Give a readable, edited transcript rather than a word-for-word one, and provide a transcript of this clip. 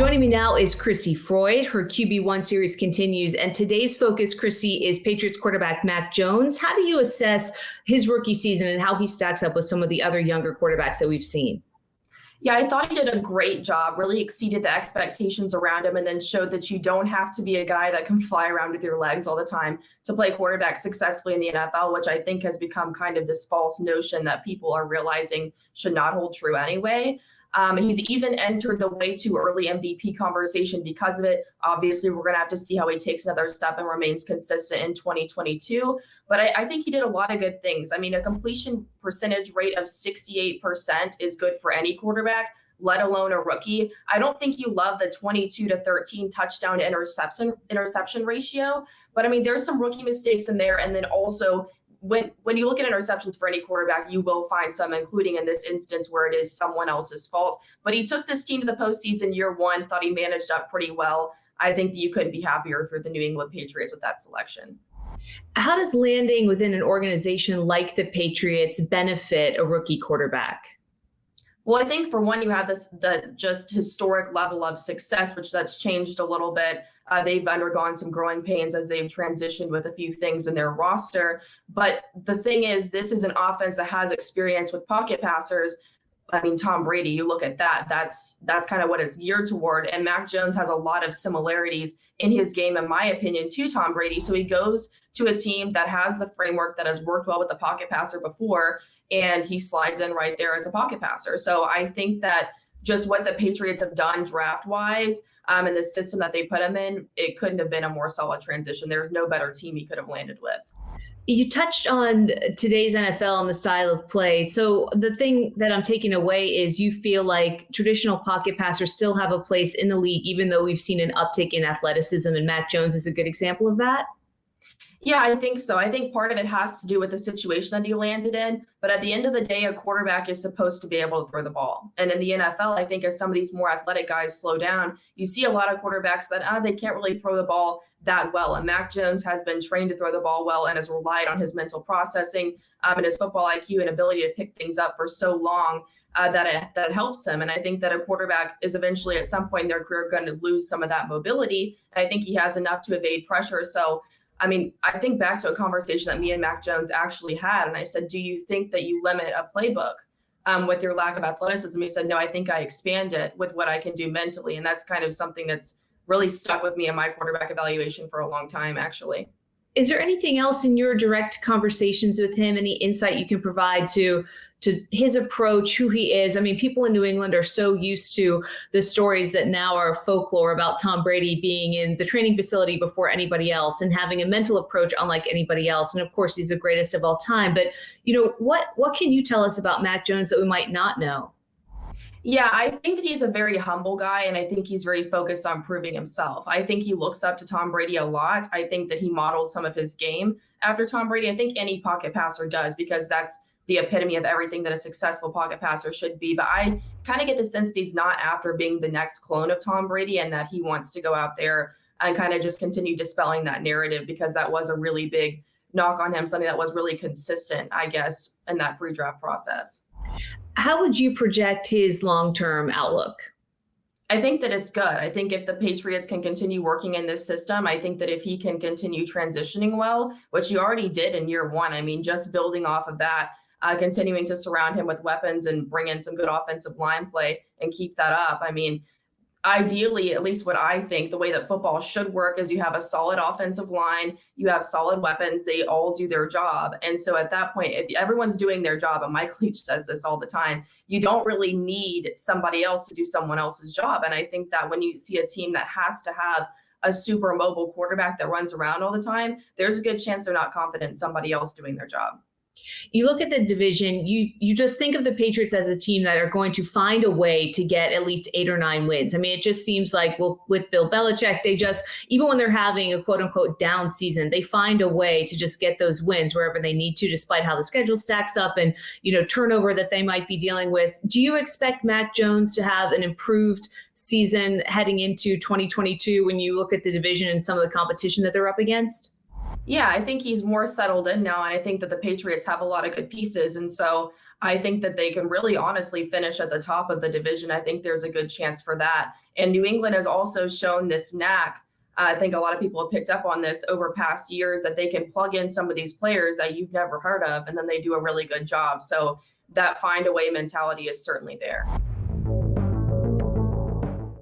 Joining me now is Chrissy Freud. Her QB1 series continues, and today's focus, Chrissy, is Patriots quarterback Mac Jones. How do you assess his rookie season and how he stacks up with some of the other younger quarterbacks that we've seen? Yeah, I thought he did a great job, really exceeded the expectations around him, and then showed that you don't have to be a guy that can fly around with your legs all the time to play quarterback successfully in the NFL, which I think has become kind of this false notion that people are realizing should not hold true anyway. He's even entered the way too early MVP conversation because of it. Obviously, we're going to have to see how he takes another step and remains consistent in 2022. But I think he did a lot of good things. I mean, a completion percentage rate of 68% is good for any quarterback, let alone a rookie. I don't think you love the 22-13 touchdown to interception ratio. But I mean, there's some rookie mistakes in there. And then also, when you look at interceptions for any quarterback, you will find some, including in this instance where it is someone else's fault. But he took this team to the postseason year one, thought he managed up pretty well. I think that you couldn't be happier for the New England Patriots with that selection. How does landing within an organization like the Patriots benefit a rookie quarterback? Well, I think for one, you have the just historic level of success, which that's changed a little bit. They've undergone some growing pains as they've transitioned with a few things in their roster. But the thing is, this is an offense that has experience with pocket passers. I mean, Tom Brady, you look at that, that's kind of what it's geared toward. And Mac Jones has a lot of similarities in his game, in my opinion, to Tom Brady. So he goes to a team that has the framework that has worked well with the pocket passer before, and he slides in right there as a pocket passer. So I think that just what the Patriots have done draft-wise and the system that they put him in, it couldn't have been a more solid transition. There's no better team he could have landed with. You touched on today's NFL and the style of play. So the thing that I'm taking away is you feel like traditional pocket passers still have a place in the league, even though we've seen an uptick in athleticism, and Mac Jones is a good example of that? Yeah, I think so. I think part of it has to do with the situation that he landed in. But at the end of the day, a quarterback is supposed to be able to throw the ball. And in the NFL, I think as some of these more athletic guys slow down, you see a lot of quarterbacks that they can't really throw the ball that well. And Mac Jones has been trained to throw the ball well and has relied on his mental processing and his football IQ and ability to pick things up for so long that it helps him. And I think that a quarterback is eventually at some point in their career going to lose some of that mobility. And I think he has enough to evade pressure. So I mean, I think back to a conversation that me and Mac Jones actually had, and I said, do you think that you limit a playbook with your lack of athleticism? He said, no, I think I expand it with what I can do mentally. And that's kind of something that's really stuck with me in my quarterback evaluation for a long time, actually. Is there anything else in your direct conversations with him, any insight you can provide to his approach, who he is? I mean, people in New England are so used to the stories that now are folklore about Tom Brady being in the training facility before anybody else and having a mental approach unlike anybody else. And of course, he's the greatest of all time. But, what can you tell us about Mac Jones that we might not know? Yeah, I think that he's a very humble guy, and I think he's very focused on proving himself. I think he looks up to Tom Brady a lot. I think that he models some of his game after Tom Brady. I think any pocket passer does, because that's the epitome of everything that a successful pocket passer should be. But I kind of get the sense that he's not after being the next clone of Tom Brady, and that he wants to go out there and kind of just continue dispelling that narrative, because that was a really big knock on him, something that was really consistent, I guess, in that pre-draft process. How would you project his long-term outlook? I think that it's good. I think if the Patriots can continue working in this system, I think that if he can continue transitioning well, which he already did in year one, I mean, just building off of that, continuing to surround him with weapons and bring in some good offensive line play and keep that up. I mean, ideally, at least what I think, the way that football should work is you have a solid offensive line, you have solid weapons, they all do their job. And so at that point, if everyone's doing their job, and Mike Leach says this all the time, you don't really need somebody else to do someone else's job. And I think that when you see a team that has to have a super mobile quarterback that runs around all the time, there's a good chance they're not confident in somebody else doing their job. You look at the division, you just think of the Patriots as a team that are going to find a way to get at least 8 or 9 wins. I mean, it just seems like, well, with Bill Belichick, they just, even when they're having a quote unquote down season, they find a way to just get those wins wherever they need to, despite how the schedule stacks up and, turnover that they might be dealing with. Do you expect Mac Jones to have an improved season heading into 2022 when you look at the division and some of the competition that they're up against? Yeah, I think he's more settled in now, and I think that the Patriots have a lot of good pieces. And so I think that they can really honestly finish at the top of the division. I think there's a good chance for that. And New England has also shown this knack. I think a lot of people have picked up on this over past years, that they can plug in some of these players that you've never heard of, and then they do a really good job. So that find a way mentality is certainly there.